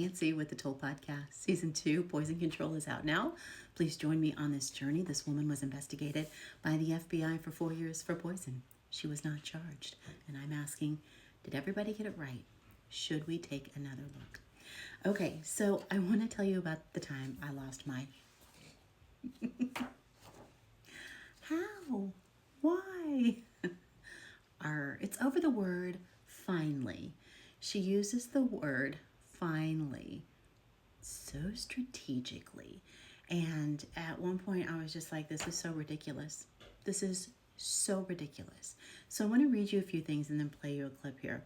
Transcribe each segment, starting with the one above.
Nancy with the Toll Podcast. Season 2, Poison Control, is out now. Please join me on this journey. This woman was investigated by the FBI for 4 years for poison. She was not charged. And I'm asking, did everybody get it right? Should we take another look? Okay, so I want to tell you about the time I lost my... How? Why? It's over the word finally. She uses the word finally so strategically. And at one point I was just like, this is so ridiculous. This is so ridiculous. So I want to read you a few things and then play you a clip here.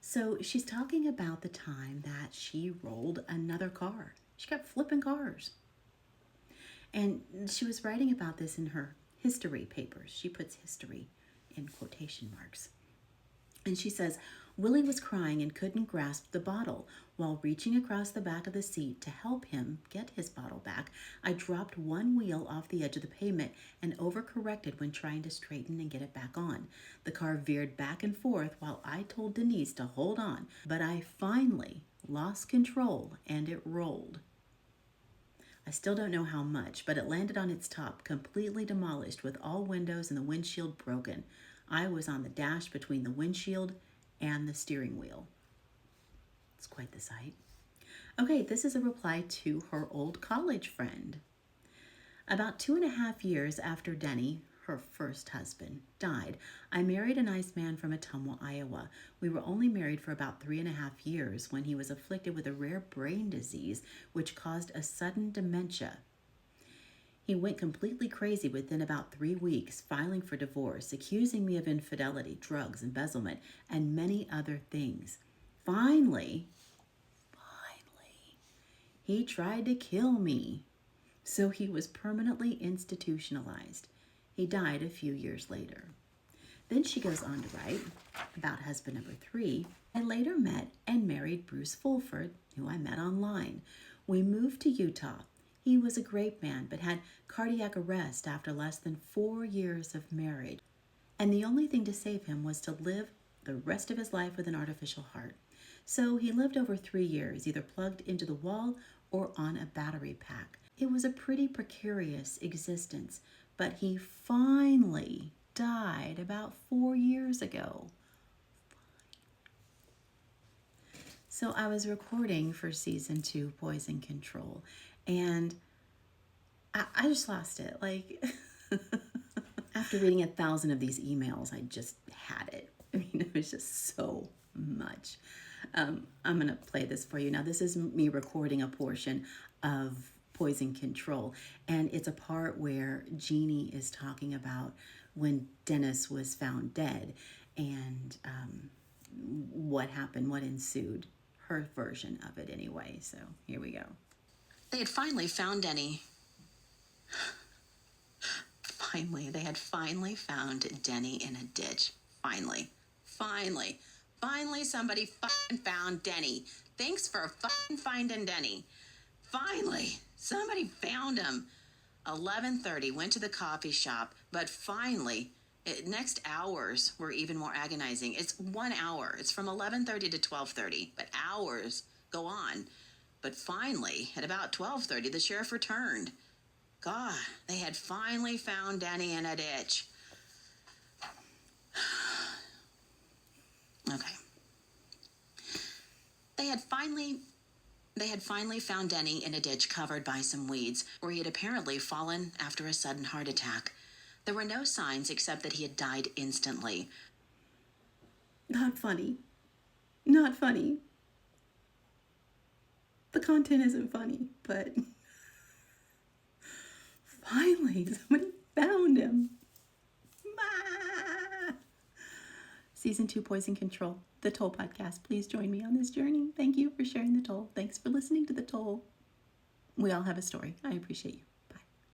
So she's talking about the time that she rolled another car. She kept flipping cars. And she was writing about this in her history papers. She puts history in quotation marks. And she says, Willie was crying and couldn't grasp the bottle. While reaching across the back of the seat to help him get his bottle back, I dropped one wheel off the edge of the pavement and overcorrected when trying to straighten and get it back on. The car veered back and forth while I told Denise to hold on, but I finally lost control and it rolled. I still don't know how much, but it landed on its top, completely demolished with all windows and the windshield broken. I was on the dash between the windshield and the steering wheel. It's quite the sight. Okay, this is a reply to her old college friend. About 2.5 years after Denny, her first husband, died, I married a nice man from Ottumwa, Iowa. We were only married for about 3.5 years when he was afflicted with a rare brain disease which caused a sudden dementia. He went completely crazy within about 3 weeks, filing for divorce, accusing me of infidelity, drugs, embezzlement, and many other things. Finally, he tried to kill me. So he was permanently institutionalized. He died a few years later. Then she goes on to write about husband number 3. I later met and married Bruce Fulford, who I met online. We moved to Utah. He was a great man, but had cardiac arrest after less than 4 years of marriage. And the only thing to save him was to live the rest of his life with an artificial heart. So he lived over 3 years, either plugged into the wall or on a battery pack. It was a pretty precarious existence, but he finally died about 4 years ago. So I was recording for season 2, Poison Control, and I just lost it. Like, after reading 1,000 of these emails, I just had it. I mean, it was just so much. I'm going to play this for you. Now, this is me recording a portion of Poison Control, and it's a part where Jeannie is talking about when Dennis was found dead and what happened, what ensued. Her version of it anyway. So here we go. They had finally found Denny. They had finally found Denny in a ditch. Finally somebody fucking found Denny. Thanks for fucking finding Denny. Finally, somebody found him. 11:30, went to the coffee shop, but finally, next hours were even more agonizing. It's 1 hour. It's from 11:30 to 12:30, but hours go on. But finally, at about 12:30, the sheriff returned. God, they had finally found Denny in a ditch. Okay. They had finally found Denny in a ditch covered by some weeds, where he had apparently fallen after a sudden heart attack. There were no signs except that he had died instantly. Not funny. Not funny. The content isn't funny, but finally somebody found him. Season 2, Poison Control, the Toll Podcast. Please join me on this journey. Thank you for sharing the Toll. Thanks for listening to the Toll. We all have a story. I appreciate you.